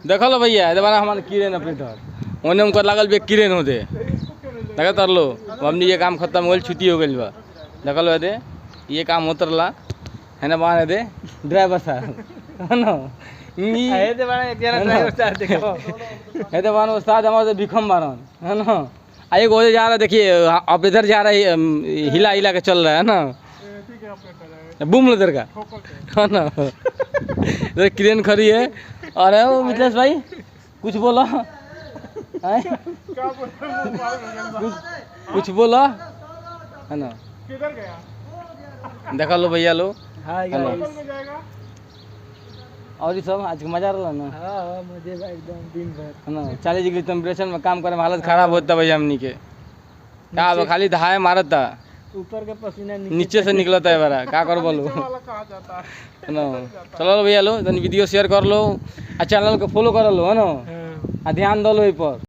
देखो लो भैया ये बार हमारे कीड़े न पेटर ओने उनकर लागल बे कीड़े न होते देखो तर लो हमने ये काम खत्म हो गई छुट्टी हो गई बा देखो लो ये काम उतरला है ना बाहर दे ड्राइवर साहब है ना ये दे बार एक जना ड्राइवर साहब देखो ये दे बार उस्ताद हमारे भिखम बारन है ना एक वो जा रहा देखिए अब इधर जा रहा है हिला हिला के चल रहा है ना बूम इधर का है ना इधर क्रेन खड़ी है अरे वो मिथिलेश भाई कुछ बोलो कुछ बोलो है ना देखा लो भैया लो है ना और ये सब आज मजा रहा ना मुझे एकदम दिन भर है ना 40 डिग्री टेम्परेचर में काम करे में हालत खराब होता भैया हमनी के क्या खाली धाए मारत था ऊपर का पसीना नीचे से निकलता है बरा क्या कर बोलो है ना चलो भैया लो वीडियो शेयर कर लो और चैनल को फॉलो कर लो है ना ध्यान दो लो पर।